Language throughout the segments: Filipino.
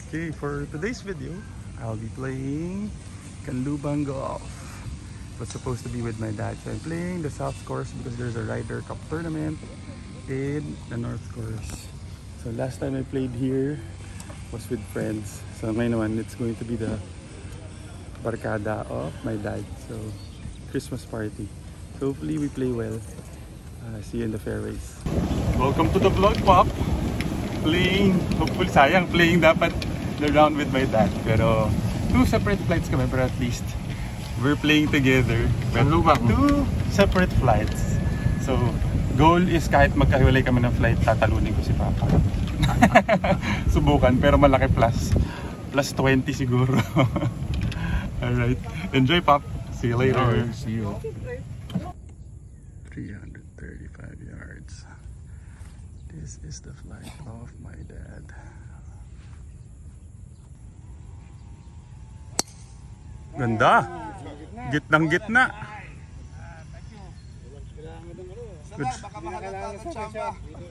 Okay, for today's video, I'll be playing Canluban Golf. It was supposed to be with my dad, so I'm playing the South Course because there's a Ryder Cup tournament in the North Course. So last time I played here was with friends. So ngayon it's going to be the barkada of my dad. So Christmas party. So hopefully we play well. See you in the fairways. Welcome to the vlog, Pop. Hopefully sayang playing dapat the round with my dad. Pero two separate flights kami, pero at least we're playing together. Pero two separate flights. So goal is kahit magkahiwalay kami ng flight, tatalunin ko si Papa. Subukan, pero malaki plus 20 siguro. Alright, enjoy, Pop. See you later. See you. 335 yards. This is the flight of my dad. Ganda! Gitnang gitna!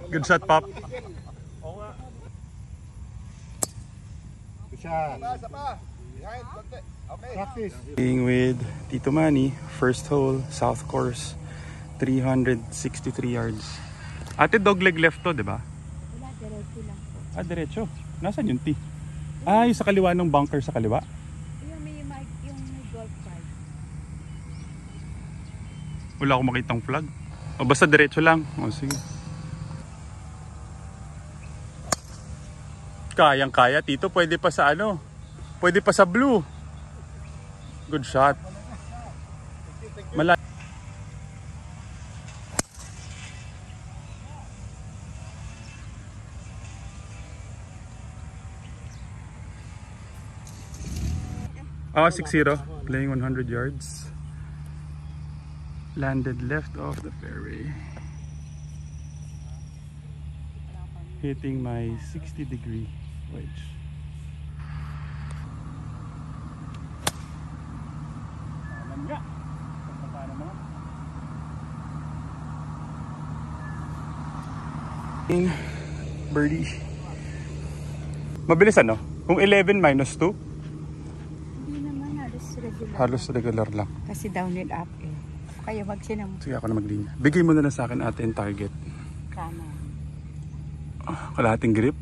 Good shot, Pop. Good shot. Playing with Tito Manny, first hole, South Course, 363 yards. Ate, dogleg left to, di ba? Wala, diretso lang po. Ah, diretso. Nasaan yung tee? Ah, yung sa kaliwa ng bunker sa kaliwa? Yung may golf cart. Wala akong makitang flag. O basta diretso lang. O sige. Kayang-kaya, Tito. Pwede pa sa ano? Pwede pa sa blue. Good shot. Malaki. Oh, 6-0. Playing 100 yards. Landed left off the fairway. Hitting my 60-degree wedge. Birdie. Mabilis ano? Kung 11 minus 2? Hindi naman, halos regular. Halos regular lang. Kasi down and up eh. Kaya wag siya Sige, ako na maglinya. Bigay mo na lang sa akin ate yung target. Kama. Kalahating grip.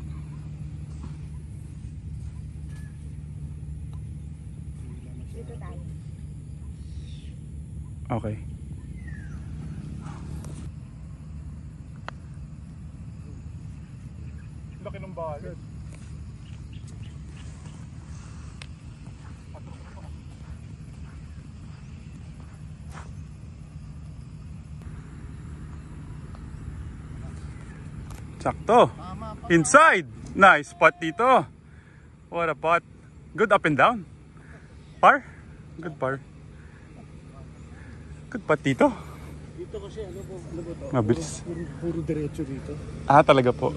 Dito tayo. Okay. Laki ng balat. Sakto. Inside. Nice spot dito. What a putt. Good up and down. Par? Good par. Good putt dito. Dito kasi ano po to? Mabilis. Puro diretso dito. Ah, talaga po.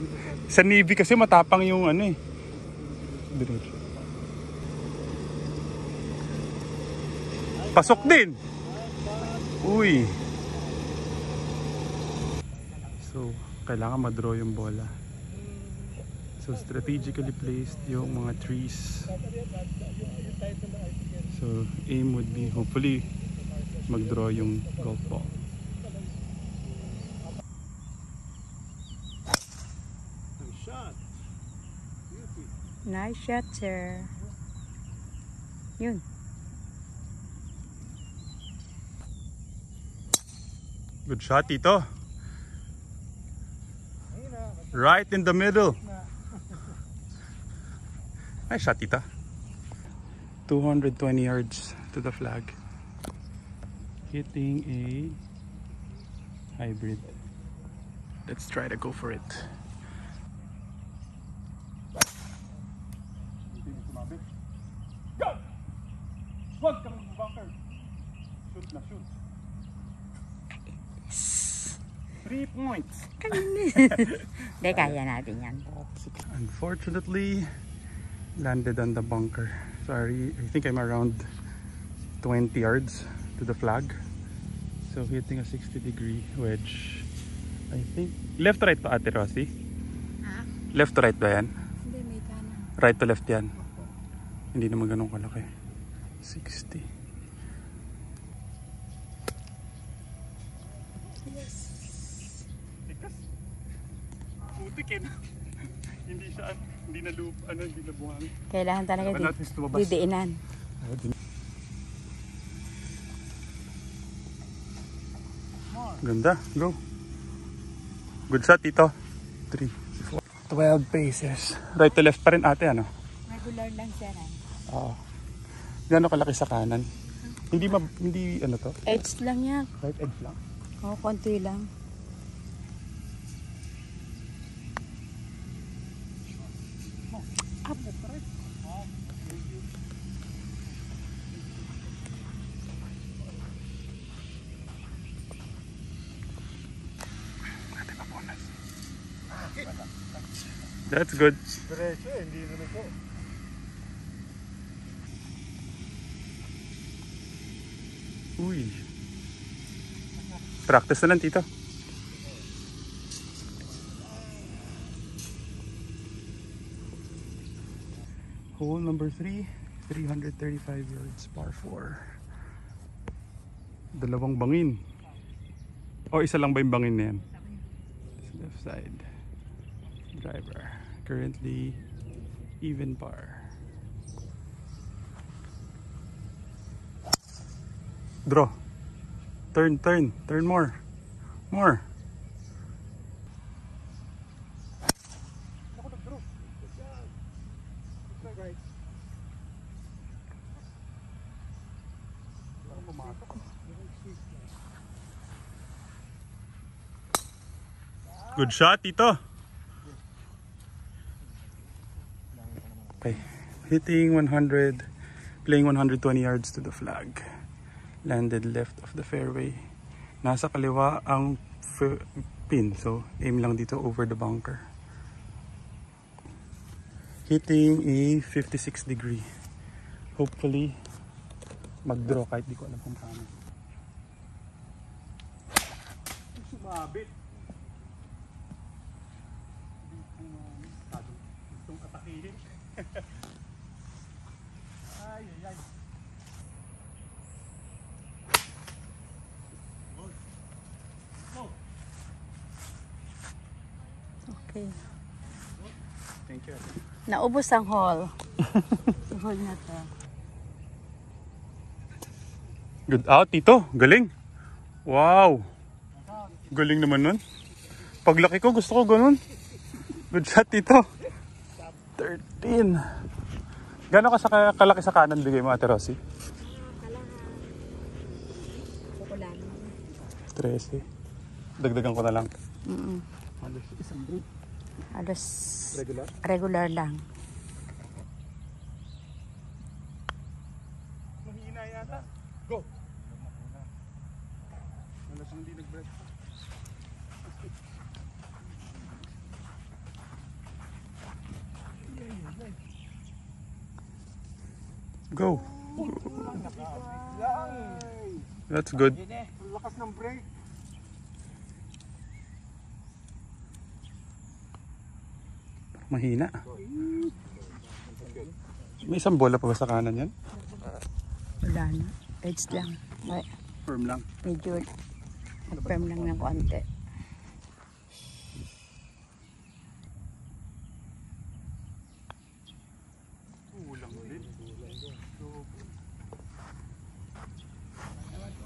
Sa Navy kasi matapang yung ano eh. Diretso. Pasok din. Uy. So, kailangan ma-draw yung bola. So, strategically placed yung mga trees. So, aim would be hopefully mag-draw yung golf ball. Nice shot, sir. Yun. Good shot, Tito. Right in the middle. Nice shot, Tita. 220 yards to the flag. Hitting a hybrid. Let's try to go for it. Go! Wag kang bunker. Shoot na shoot. 3 points. Hindi, kaya natin yan. Unfortunately, landed on the bunker. Sorry, I think I'm around 20 yards to the flag. So hitting a 60-degree wedge. I think left to right pa, Ate Rosie? Ha? Left to right ba yan? Hindi, may kanan. Right to left yan. Hindi naman ganun kalaki. 60. Yes. Putik eh. Hindi siya, hindi na loop, hindi na buhangin. Kailangan talaga didiinan. Ganda, go. Good shot, Tito. 3, 4, 12 paces. Right to left pa rin ate, ano? Regular lang siya na. Oo. Gano'ng kalaki sa kanan? Hindi ano to? Edge lang yan. Right edge lang. Oo, konti lang. Up. That's good. Diretso eh, hindi na nito. Uy. Practice na lang, Tito. Hole number 3, 335 yards, par 4. Dalawang bangin. O, isa lang ba yung bangin na yan? Left side. Driver. Currently, even par. Draw. Turn, turn. Turn more. More. Good shot, Tito. Okay. Hitting 100, playing 120 yards to the flag. Landed left of the fairway. Nasa kaliwa ang pin, so aim lang dito over the bunker. Hitting a 56 degree. Hopefully, mag-draw kahit di ko alam kung paano. Sumabit. Gustong atakihin. Ay, ay, ay. Okay. Thank you. Naubos ang hole. Hole na to. Good out, Tito. Galing. Wow. Galing naman nun. Paglaki ko, gusto ko ganun. Good shot, Tito. 13. Gano'n ka kalaki sa kanan bigay mo, Ate Rosie? 13. Dagdagan ko na lang. Halos isang group. Halos Regular? regular lang. Mahina yata. Go! Halos hindi nag-break. Go! That's good. Ang lakas ng brake. Mahina. May isang bola pa ba sa kanan yan? Wala na. Edge lang. Ay, Firm lang. medyo nag-firm lang ng konti.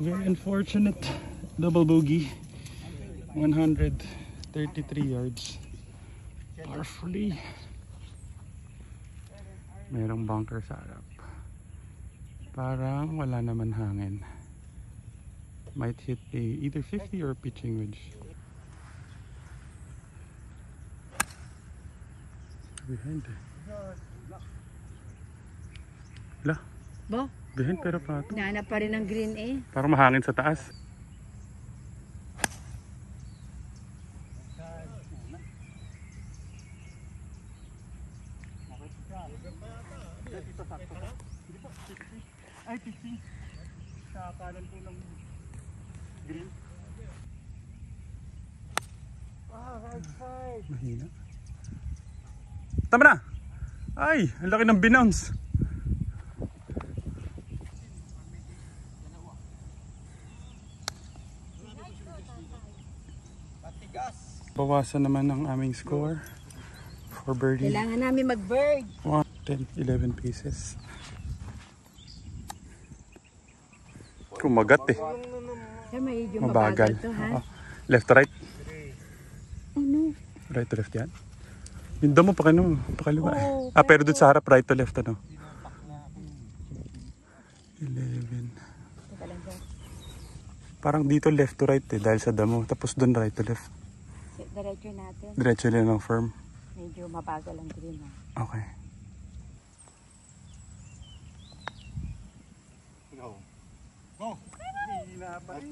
Very unfortunate double bogey. 133 yards. Par 3. Merong bunker sa harap. Parang wala naman hangin. Might hit either 50 or pitching wedge. Behind eh. La, Bo, behind pero pato. hinahanap pa rin ng green eh. Parang mahangin sa taas. Ay, tisi. Sa kanan po ng green. Ah, right side. Mahina. Tama na! Ay, ang laki ng binounce. Bawasan naman ang aming score for birdie. Kailangan namin mag-bird. 1, 10, 11 pieces. Kumagat eh. Kaya medyo Mabagal. mabagal to, ha? Oo. Left to right? Ano? Right to left yan? Yung damo pa kano, pakaliwa. Oo, Pero doon sa harap, right to left ano? 11. Teka lang, sir. Parang dito left to right eh, dahil sa damo. Tapos doon right to left. Diretso natin. Diretso lang ang firm. Medyo mabagal ang green, ha? Okay. Go. Go. Hihina pa rin.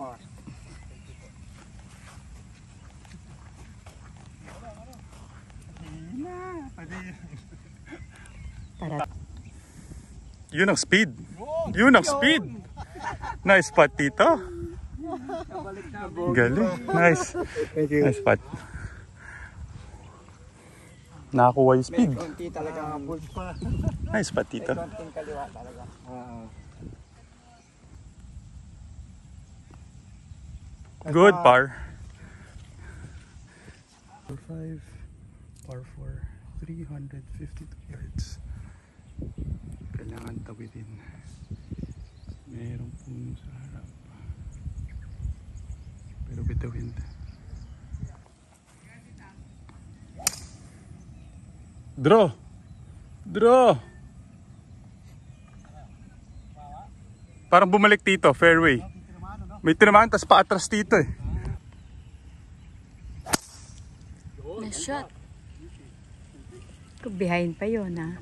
Hihina. Pwede. Tara. Yun ang speed. Yun ang speed. Nice spot dito. Galing. Nice. Thank you. Nice spot. Nakakuha yung speed. Konti talaga ang bulls pa. Nice spot dito. Konting kaliwa talaga. Good par. Par 5, par 4, 352 yards. Kailangan tawidin. Mayroong puno sa harap. Pero bitawin. Draw! Draw! Parang bumalik dito, fairway. May tinamaan, tas paatras dito eh. Nice shot. Behind pa yun, ha?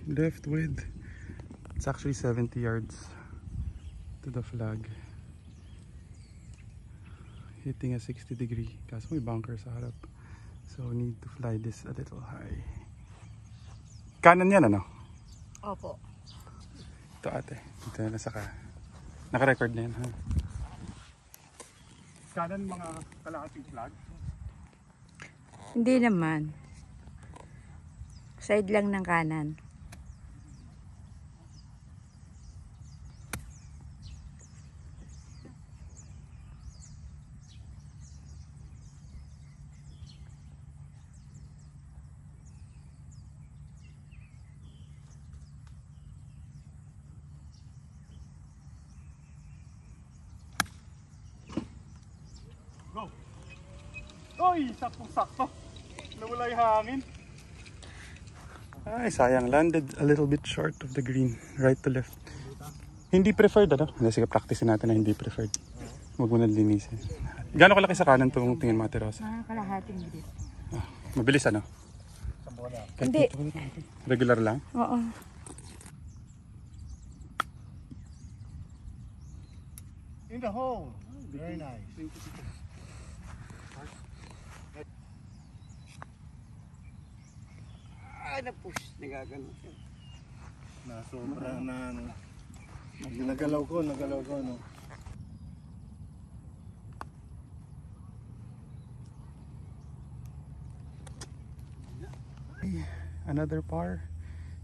Left with, it's actually 70 yards to the flag. Hitting a 60 degree, kaso may bunker sa harap. So need to fly this a little high. Kanan yan ano? Opo. Ito ate, ito na nasa ka. Naka-record na yan ha? Kanan mga kalahating flag. Hindi naman. Side lang ng kanan. Go. Oy, saktong-sakto. Nawala yung hangin. Ay, sayang. Landed a little bit short of the green. Right to left. Hindi preferred ano? Sige, practicein natin na hindi preferred. Huwag mo na linisin. Gano'ng kalaki sa kanan itong tingin mo, Ate Rosa? Mga kalahating green. Mabilis ano? Hindi. Regular lang? Oo. In the hole. Very nice. Na-push, nagagano siya. Sobra na ano. Nagalaw ko, no. Another par.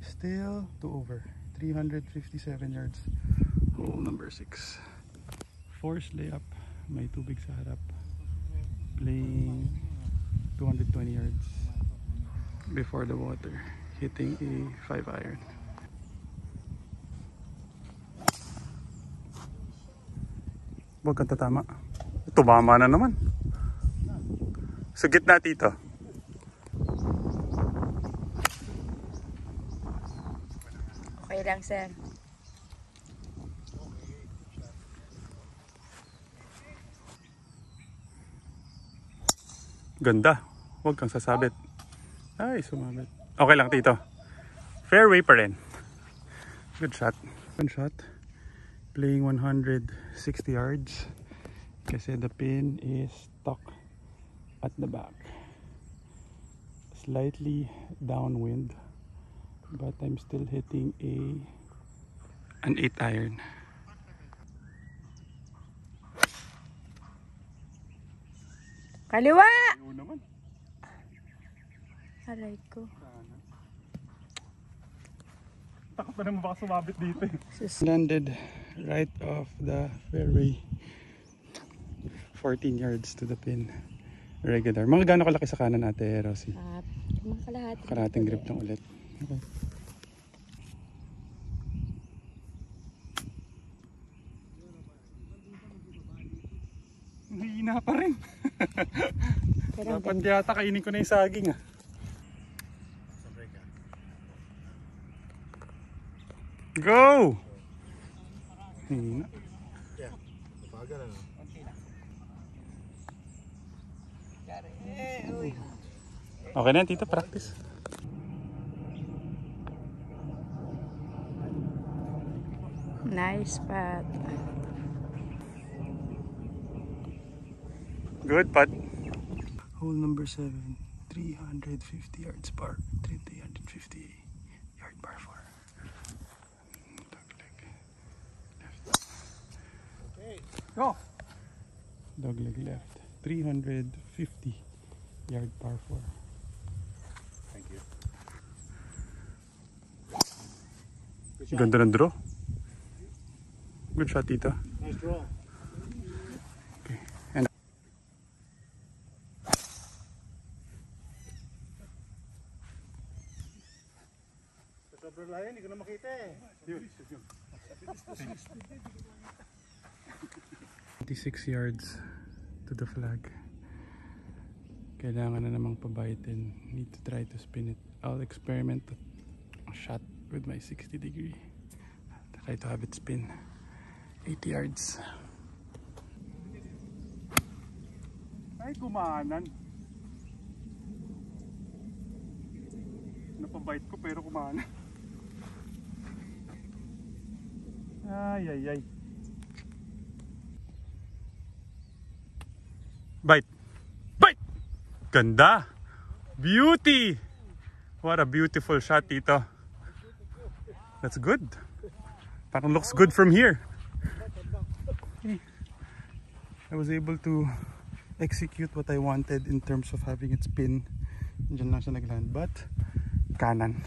Still 2 over. 357 yards. Hole number 6. Forced layup. May tubig sa harap. Playing 220 yards before the water. Hitting a 5 iron. Huwag kang tatama. Tumama na naman. Sa gitna dito. Okay lang, sir. Ganda. Huwag kang sasabit. Ay, sumabit. Okay lang, tito. Fairway pa rin. Good shot. Good shot. Playing 160 yards. Kasi the pin is stuck at the back. Slightly downwind. But I'm still hitting an 8 iron. Kaliwa! Ayaw naman. Aray ko. Takot na naman baka sumabit dito eh. Landed right off the fairway. 14 yards to the pin. Regular. Mga gaano kalaki sa kanan, Ate Rosie? Mga kalahati. Karating grip lang ulit. Okay. Hihina pa rin. Pero ang Dapat yata kainin ko na yung saging ah. Go! Hihina. Okay na yan, tito. Practice. nice spot. Good putt. Hole number 7. 350 yards par. 350 yard par 4. Dogleg. Left. Go! Dogleg left. 350 yard par 4. Thank you. Ganda ng draw. Good shot, tito. Nice draw. Okay. And Sa sobrang layo, hindi ko na makita eh. 26 yards to the flag. Kailangan na namang pabitin. Need to try to spin it. I'll experiment a shot with my 60 degree. Try to have it spin 80 yards. Ay, kumanan. Napabite ko pero kumanan. Ay, ay, ay. Bite! Bite! Ganda! Beauty! What a beautiful shot, Tito. That's good. Parang looks good from here. Okay. I was able to execute what I wanted in terms of having it spin. Diyan lang siya nagland. But, kanan.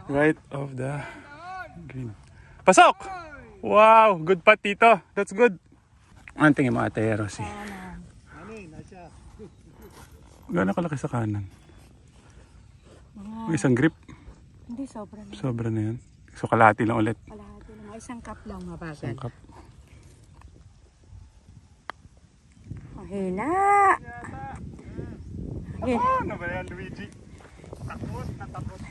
Right of the green. Pasok! Wow! Good putt, Tito. That's good. Anong tingin mo, Ate Rosie? Gano'n kalaki sa kanan? May isang grip. Hindi, sobra na. Sobra na yan. So, kalahati lang ulit. Kalahati na. Isang cup lang mabagal. Isang cup. Mahina! Okay. Ano ba yan, Luigi? Takot na takot.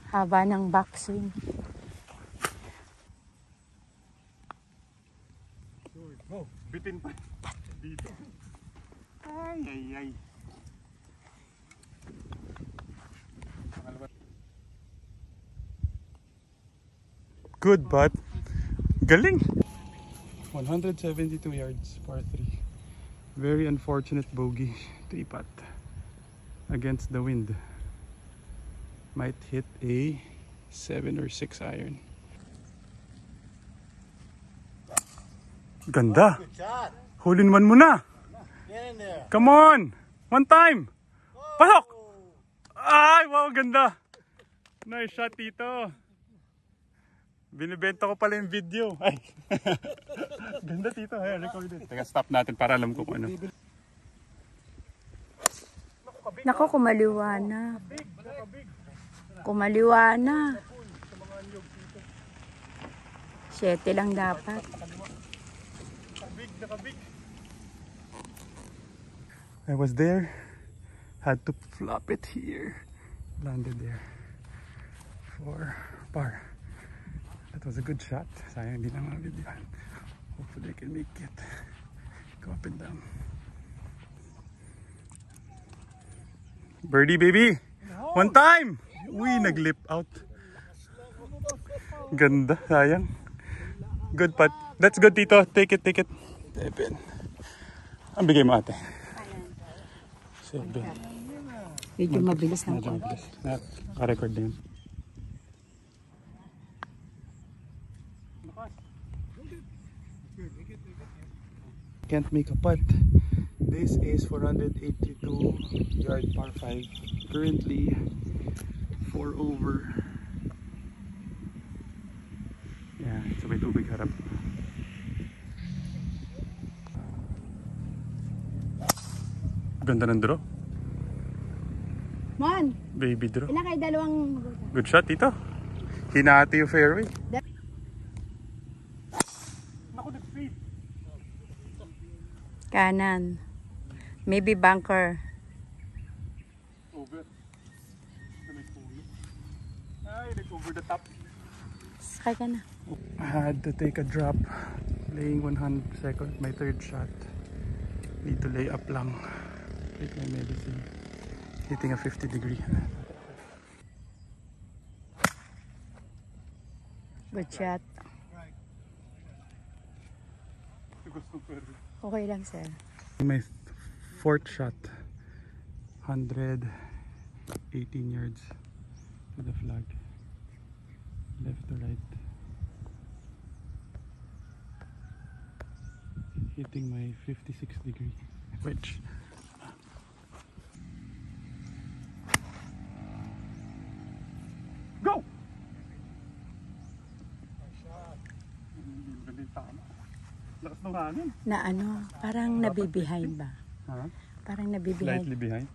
Haba ng backswing. Oh, bitin pa. Dito. Ay, ay, ay. Good putt. Galing. 172 yards, par 3. Very unfortunate bogey. 3 putt. Against the wind. Might hit a 7 or 6 iron. Ganda. Good shot. Hole in one mo na. Get in there. Come on. One time. Pasok. Ay, wow, ganda. Nice shot, Tito. Binibenta ko pala yung video. Ay. Ganda, Tito. Hey, record it. Teka, stop natin para alam ko kung ano. Nako, kumaliwa na. Kumaliwa na. 7 lang dapat. I was there. Had to flop it here. Landed there. For par. That was a good shot. Sayang hindi na mga video. Hopefully I can make it. Go up and down. Birdie, baby! One time! Uy, nag-lip out. Ganda, sayang. Good putt. That's good, Tito. Take it, take it. 7. Ang bigay mo, ate? 7. Medyo mabilis ng Medyo konti. mabilis. Naka-record na yun. Can't make a putt. This is 482 yard par 5. Currently 4 over. Yeah, so may tubig harap. Ganda ng draw. Mon, Baby draw. ilan kayo dalawang... Good shot dito. Hinati yung fairway. Kanan. Maybe bunker. Over. Ay, like over the top. Sakay ka na. I had to take a drop. Laying 100 seconds, my third shot. Need to lay up lang. Take my medicine. Hitting a 50 degree. Good shot. Okay lang, sir. My fourth shot. 118 yards to the flag. Left to right. Hitting my 56 degree wedge. Go! Lakas ng hangin. Na ano, parang nabibehind ba? Ha? Parang nabibehind. Slightly behind.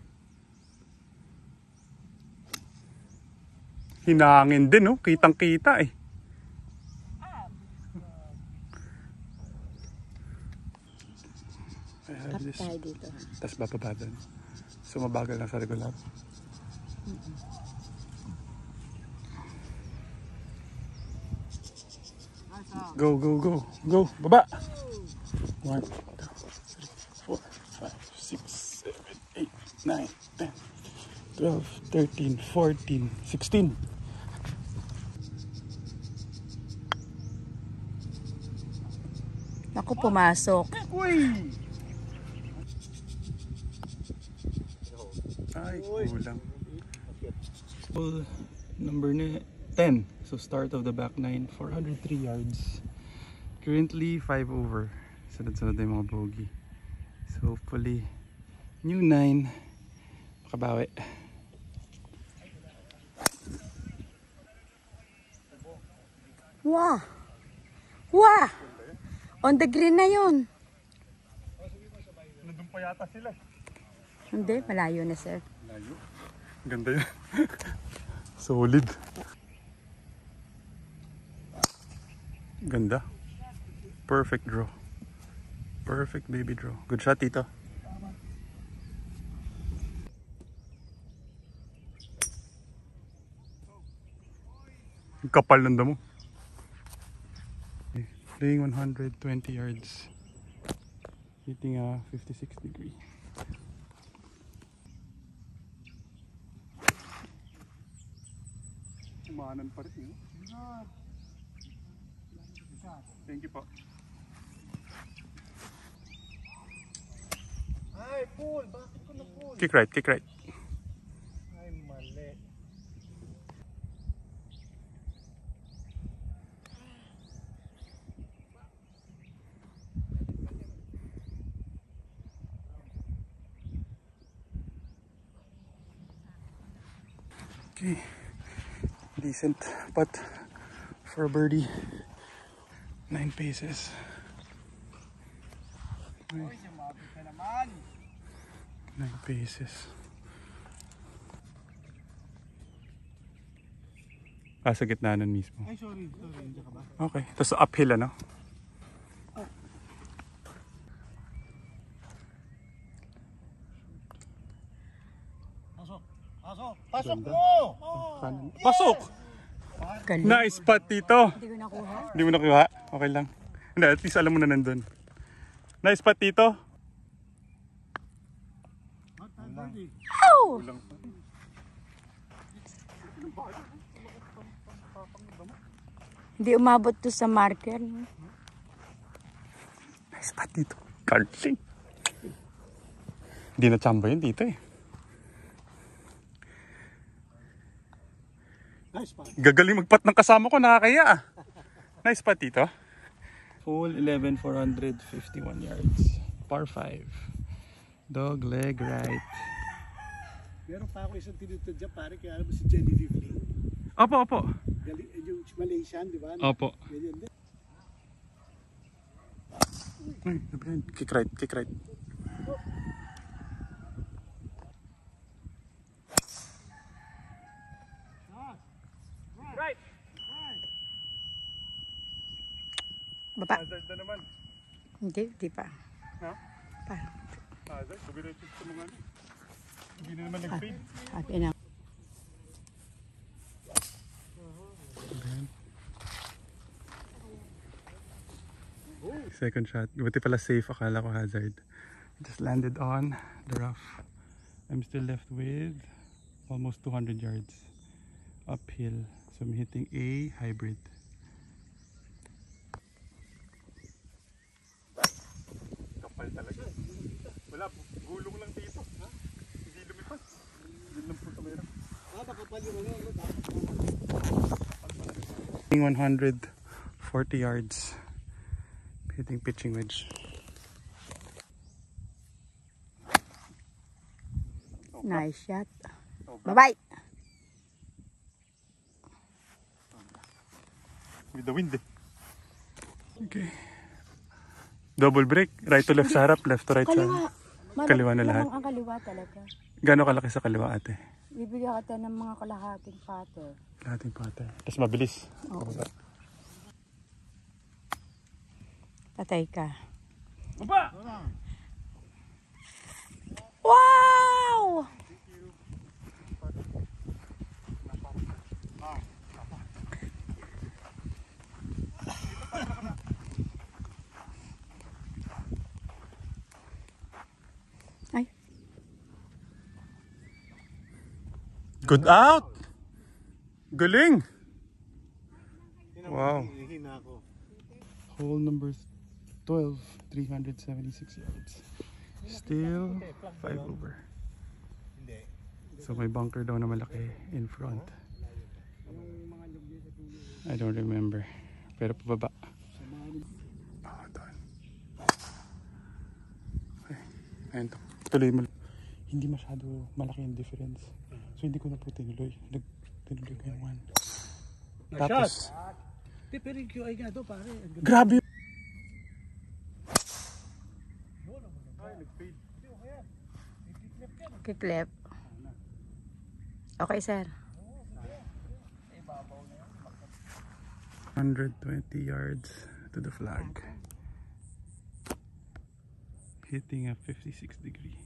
Hinangin din, no? Kitang-kita eh. I have Cut this. tayo dito. Tapos bababa doon. So mabagal lang sa regular. Go, go, go. Go. Baba. 1, 2, 3, 4, 5, 6, 7, 8, 9, 10, 12, 13, 14, 16. Naku, pumasok. Ay, kulang. Hole number 10. So start of the back 9, 403 yards. Currently 5 over. Sunod-sunod na yung mga bogey. So hopefully new 9 makabawi. Wah! Wah! On the green na yun. Nandun pa yata sila. Hindi, malayo na, sir. Layo. Ganda yun. Solid. Ganda. Perfect draw. Perfect baby draw. Good shot, Tito. Ang kapal ng damo. Okay. Playing 120 yards. Hitting a 56 degree. Umanan pa rin. Thank you po. Ay, Paul! Bakit ko na Paul? Kick right, kick right. Ay, mali. Okay. Decent putt for a birdie. 9 paces. Uy, sumabit ka naman. 9 paces. Sa gitna nun mismo. Ay, sorry. Hindi ka ba? Okay. Tapos uphill ano? Pasok! Pasok! Pasok mo! Kanan. Pasok! Galing. Nice putt dito. Hindi ko nakuha. Hindi mo nakuha? Okay lang. Hindi, at least alam mo na nandun. Nice putt dito. Ow! Hindi umabot to sa marker. No? Nice putt dito. Carling. Hindi na chamba yun dito eh. Nice pa. Gagaling magpat ng kasama ko, nakakaya ah. Nice putt dito. Hole 11, 451 yards. Par 5. Dog leg right. Meron pa ako isang tinutod dyan, pare, kaya alam mo si Genevieve Lee. Opo, opo. Yung Malaysian, di ba? Opo. Ganyan din. Ay, nabihan. Kick right, kick right. Right! Baba. Hazard na naman. Hindi pa. Ha? Pa. Hazard, kubiretso sa mga ano. Hindi na naman nag-fade. Happy na. Second shot. Buti pala safe, akala ko hazard. Just landed on the rough. I'm still left with almost 200 yards uphill. So I'm hitting a hybrid. Kapal talaga. Wala, gulong lang dito. Ha? Hindi lumipas. Hindi lang po kamera. Makapal yung ano, 140 yards. Hitting pitching wedge. Nice shot. Bye-bye. With the wind. Okay. Double break. Right to left sa harap, left to right sa harap. Kaliwa na lahat. Ang kaliwa talaga. Gano'ng kalaki sa kaliwa ate? Bibigyan kita ng mga kalahating pato. Kalahating pate. Tapos mabilis. Oo. Patay ka. Baba! Wow! Ay, Good out! Galing! Wow. hihina ako. Hole number 12, 376 yards. Still 5 over. So may bunker daw na malaki in front. I don't remember. Pero pababa. Ah, doon. Okay. Ayun to. Tuloy mo. Hindi masyado malaki yung difference. So hindi ko na po tinuloy. Tinuloy ko yung one. Tapos, Pero yung QI nga doon, pare. grabe! kiklip. Okay, sir. 120 yards to the flag. Hitting a 56 degree.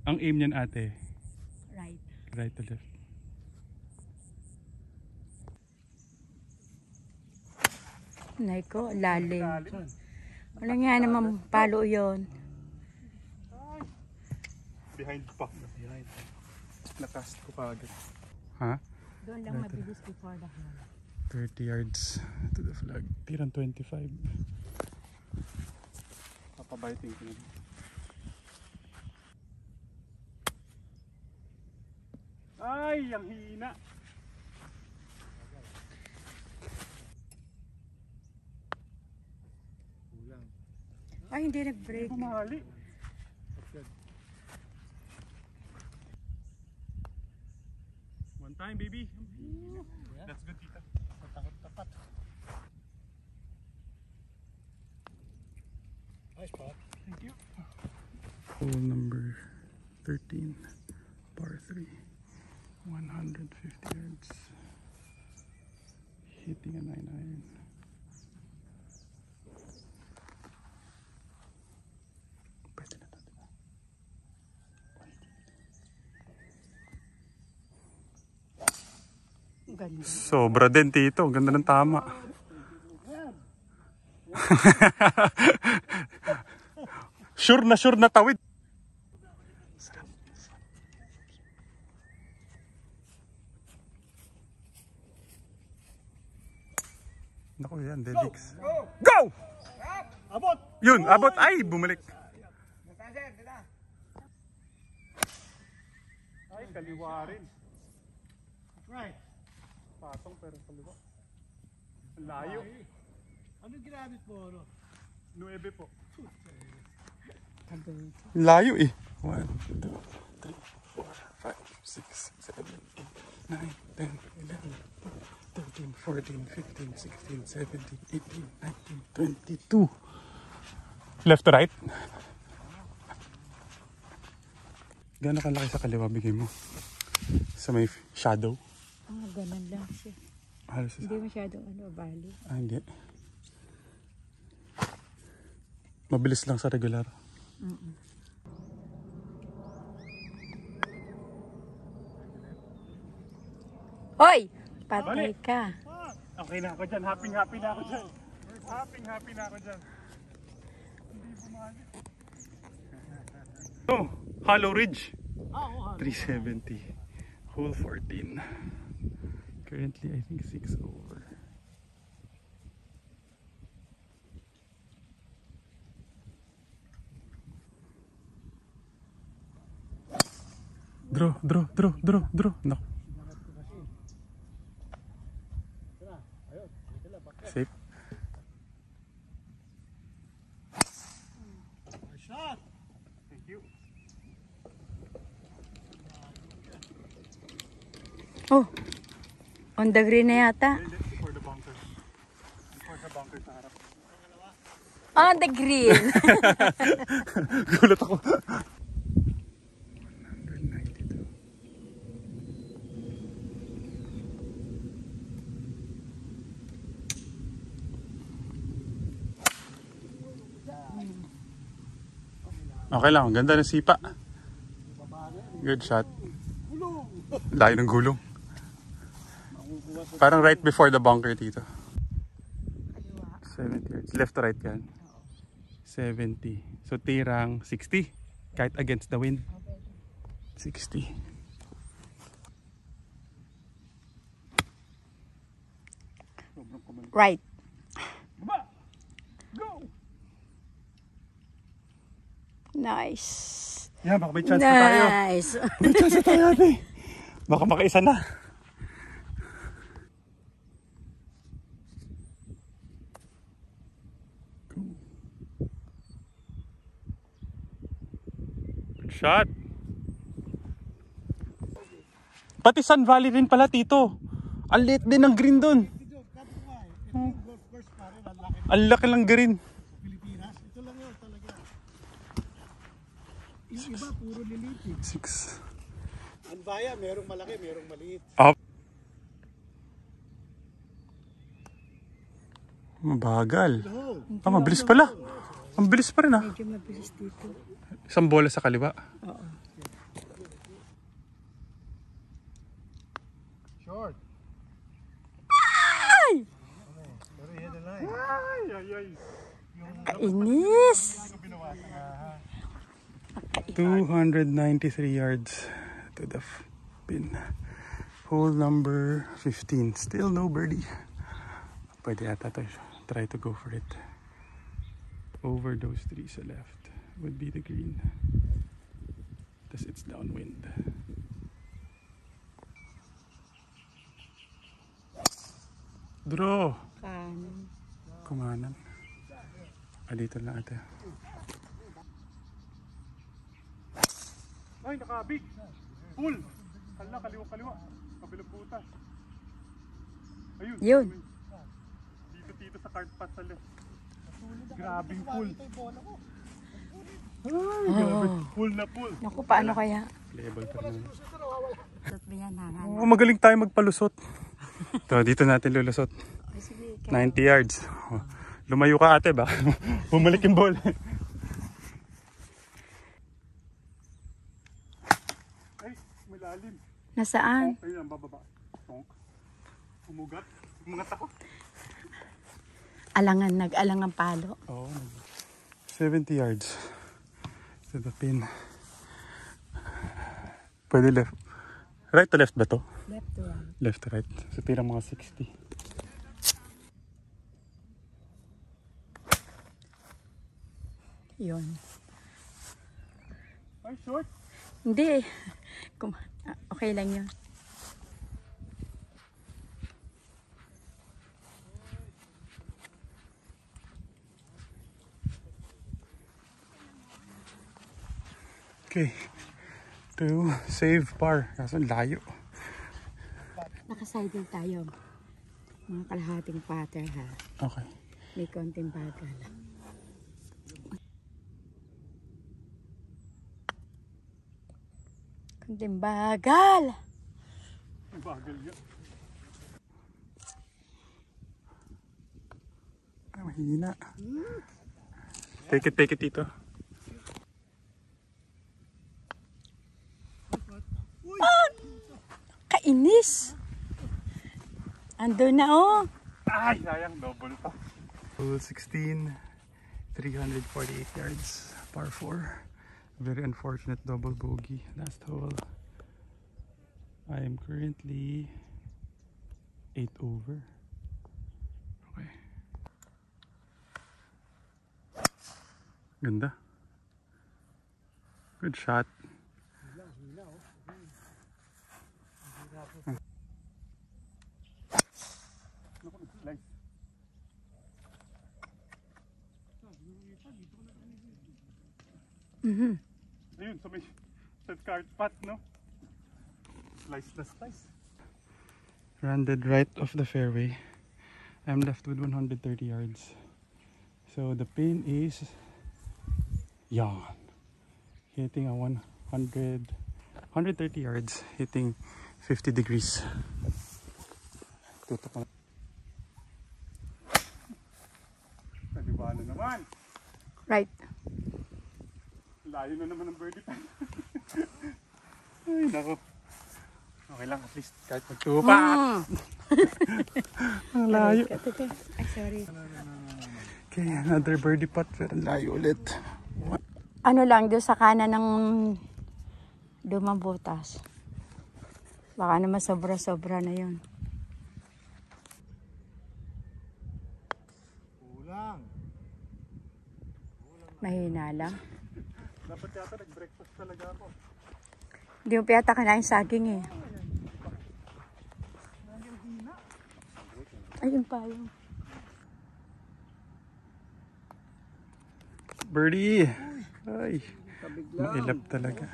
Ang aim niyan ate, Right. right to left. Naiko, lalim. Wala nga naman palo yon. Behind pa. Behind. Nakast ko pa agad. Ha? Doon lang mabilis before the hole. 30 yards to the flag. Tirang 25. Papabiting ko na. Ay, ang hina. Ay, hindi nag-break. Pumali. One time, baby. That's good, tita. Tapat. Nice spot. Thank you. Hole number 13, par 3, 150 yards. Hitting a 9 iron. Pwede na to, diba? Ganda. Sobra din, tito. Ganda ng tama. Sure na tawid. Naku yan, Delix. Go! Abot! Yun, abot. Ay, bumalik. Ay, kaliwa rin. Right. Patong pero kaliwa. Ang layo. Anong ginamit mo, ano? 9 po. Layo eh. 1, 2, 3, 4, 5, 6, 7, 8, 9, 10, 11, 13, 14, 15, 16, 17, 18, 19, 22. Left to right? Gano'n kalaki sa kaliwa bigay mo? Sa may shadow? Ganun lang siya. Halos Hindi masyadong bali. hindi. Mabilis lang sa regular. Hoy! Patay ka. Okay na ako dyan. Happy na ako dyan. Happy na ako dyan. Oh, Hollow Ridge. 370. Hole 14. Currently, I think 6 over. Draw. No. Safe. Shot! Thank you. Oh, on the green na yata. For the bunker. For the bunker sa harap. On the green. Gulat ako. 192. Okay lang, ganda ng sipa. Good shot. Layo ng gulong. Parang right before the bunker dito. 70 yards. Left to right yan. 70. So tirang 60. Kahit against the wind. 60. Right. Go! Nice. Yeah, baka may chance na tayo. Nice. May chance na tayo ate. Baka makaisa na. Good shot. Pati Sun Valley rin pala, Tito. Ang liit din ng green doon. Golf course pa rin, ang laki ng Ang laki lang green. Pilipinas. Ito lang yun talaga. Yung iba, puro lilit eh. 6. Ang baya, merong malaki, merong maliit. Up. Mabagal. Oh, Ah, mabilis pala. Ang bilis pa rin ah. Medyo mabilis dito. Isang bola sa kaliwa. Oo. short. Ay! Pero yan na lang. Inis. 293 yards to the pin. Hole number 15. Still no birdie. Pwede ata to. Try to go for it. Over those trees sa left would be the green. Thus it's downwind. Draw! Kanan. Kumanan. Dito lang ate. Ay, nakabig! Pull! Hala, kaliwa. Kabilang butas. Ayun. Yun. Dito sa card pass sa left. Grabing pull. Ay, grabe. Pull na pull. Naku, paano kaya? Playable pa rin. Tatbihan Oh, magaling tayo magpalusot. Ito, dito natin lulusot. 90 yards. Oh, lumayo ka ate ba? Bumalik yung ball. Ay, malalim. Nasaan? Ayun ang bababa. Tonk. Umugat. Umungat ako. Nag-alangan palo. Oh, 70 yards to the pin. Pwede left. Right to left ba to? Left to right. Left to right. So tirang mga 60. Yun. Ay, short. Hindi. Okay lang yun. Okay. To save par. Kaso layo. Nakasidle tayo. Mga kalahating patter ha. Okay. May konting bagal. Konting bagal! Bagal yun. Ay, mahina. Take it dito. Kainis! Ando na oh! Ay, sayang. Double pa. Hole 16. 348 yards. Par 4. Very unfortunate double bogey. Last hole. I am currently 8 over. Okay. Ganda. Good shot. Ayun, so may card spot, no? Slice na slice. Landed right off the fairway. I'm left with 130 yards. So the pin is yan. Hitting a 130 yards, hitting 50 degrees. Tutok na. Kalibano naman. Right. Layo na naman ng birdie time. Ay, nako. Okay lang, at least kahit magtupa. Ang layo. Ay, sorry. Okay, another birdie putt. Pero layo ulit. Ano lang, doon sa kanan ng lumang butas. Baka naman sobra-sobra na yun. Kulang. Mahina lang. Dapat yata nag-breakfast talaga ako. Hindi mo pa yata kinain saging eh. Ayun pa yun. Birdie! Ay, mailap talaga.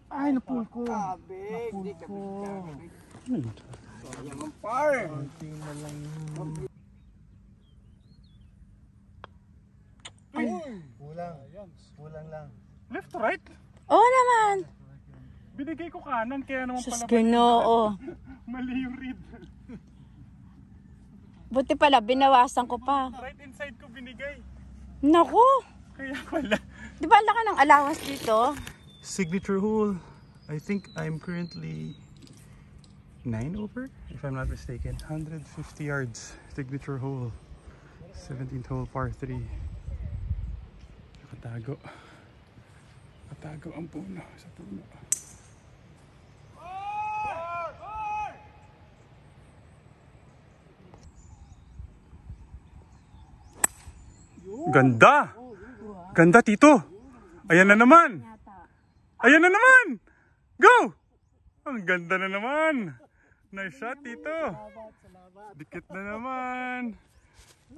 Ay, napul ko. Napul ko. Ano yun? Sayang ang par. Kulang. Kulang lang. Left to right? Oo naman. Binigay ko kanan, kaya naman Sus, pala Ginoo. mali yung read. Buti pala, binawasan ko pa. Right inside ko binigay. Naku! Kaya pala. Di ba laki ng allowance dito? Signature hole. I think I'm currently 9 over, if I'm not mistaken. 150 yards. Signature hole. 17th hole, par 3. Nakatago. Nakatago ang puno sa puno. Ganda! Ganda, Tito! Ayan na naman! Ayan na naman! Go! Ang ganda na naman! Nice shot, Tito! Dikit na naman!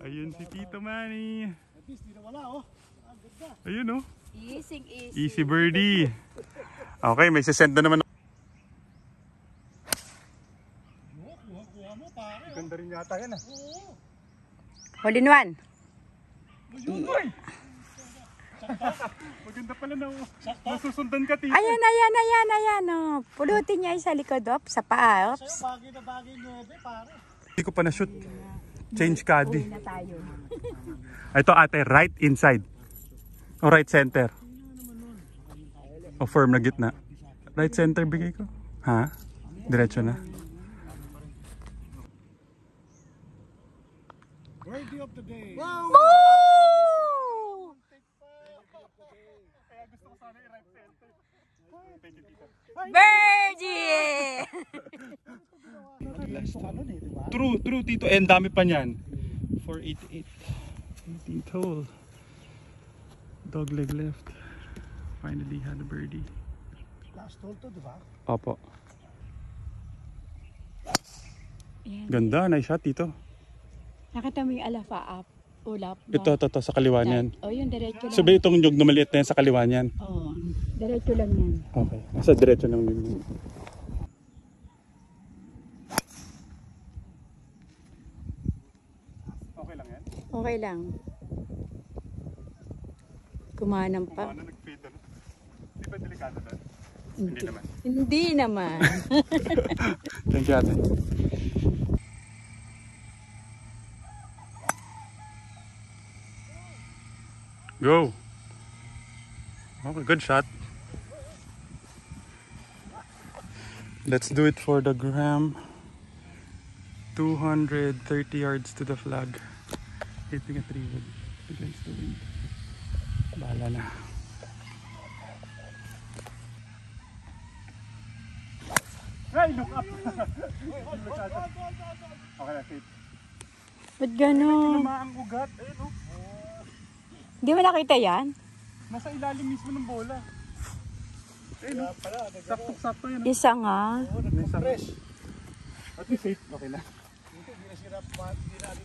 Ayun si Tito Manny! At least, di na wala, oh. Ang ganda. Ayun, oh! Easy, easy. Easy birdie! Okay, may sisend na naman. Kuha mo, pare. Ganda rin yata yan, ah! Hole in one. Maganda pala na, masusundan ka, Tito! Ayan, ayan, ayan, ayan. Oh. Pulutin niya yung sa likod, sa paa. Sa'yo, Oops. bagay na bagay 9, pare. Hindi ko pa na-shoot. Change caddy. Uwi na tayo. Ito ate, right inside. O right center. O firm na gitna. Right center bigay ko. Ha? Diretso na. Birdie of the day. Woo! Birdie! True Tito. And dami pa niyan. 488. 18th hole. Dog leg left. Finally had a birdie. Last hole to, di ba? Opo. Ayan. Ganda, nice shot Tito. Nakita mo yung alafa up. Ulap. Ito, sa kaliwa niyan. Oh, yun, diretso lang. Sabi itong nyug na maliit na yan sa kaliwa niyan. Oo, diretso lang yan. Okay, nasa diretso ng nyug. Okay lang yan? Okay lang. Kumanam pa. Ano nag-fade na? Di ba delikado doon? Hindi naman. Hindi naman. Thank you, ate. Go! Okay, good shot. Let's do it for the gram. 230 yards to the flag. Hitting a 3-wood against the wind. Bahala na. Hey, look up! Okay na, safe. Ba't gano'n? Ang ugat. Ayun, oh. Hindi mo nakita yan? Nasa ilalim mismo ng bola. Ayun, oh. Sakto-sakto yun. Isa nga. Fresh. At least safe. Okay na. Hindi na sila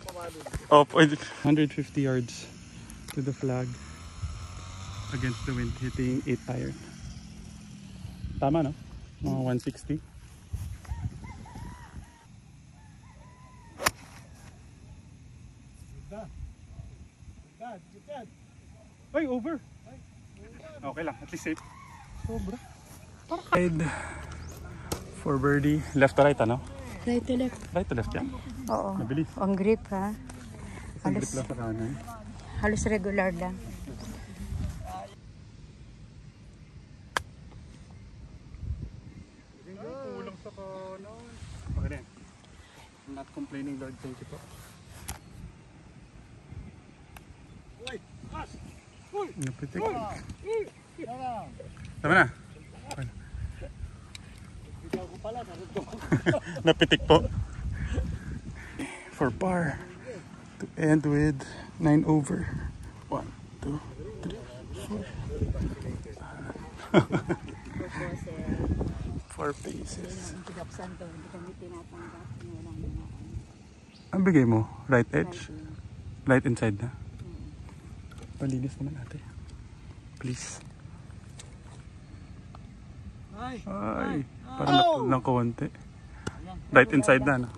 mamalun. Oh, 150 yards to the flag against the wind, hitting 8 iron. Tama, no? Mga 160. Ay, over. Okay lang, at least safe. Sobra. Side for birdie. Left to right, ano? Right to left. Right to left yan. Oo. Mabilis. Ang grip ha. Isang grip lang sa kanan. Halos regular lang. Kulang sa kanan. Okay na yan. I'm not complaining, Lord. Thank you po. Napitik. Tama na. Okay. Napitik po. For par. To end with 9 over. 1, 2, 3, 4. 4 paces. Ang bigay mo? Right edge? Right inside na? Palinis naman natin. Please. Ay. Parang ng kaunti. Right inside na, no?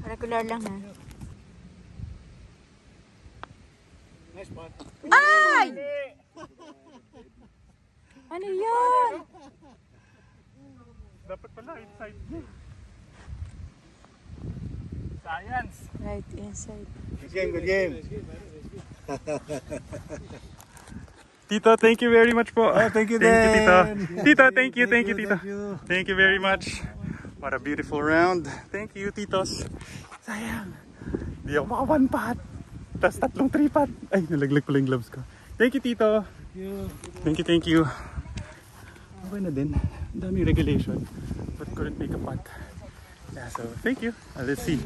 Regular lang ha. Nice spot. Ay! Ano yun? Dapat pala inside. Science! Right inside. Good game, good game. Tito, thank you very much po. Oh, thank you, Tito. Dan. Tito, thank you, Tito. Thank you. Thank you very much. What a beautiful round. Thank you, Titos. Sayang. Di ako maka one pot. Tapos 3 pot. Ay, nalaglag pala yung gloves ko. Thank you, Tito. Thank you. Okay na din. Ang daming regulation. But couldn't make a pot. Yeah, so thank you. Let's see.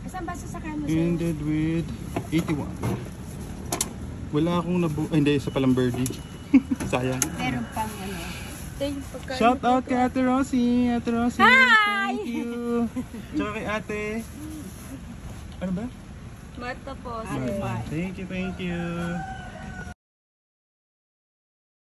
Saan ba sasakyan mo Ended with 81. Wala akong ay, hindi, isa palang birdie. Sayang. Meron pang ano. Shout out kay Ate Rosie. Ate Rosie. Hi! Thank you. Tsaka kay Ate. Ano ba? Marta po. Thank you.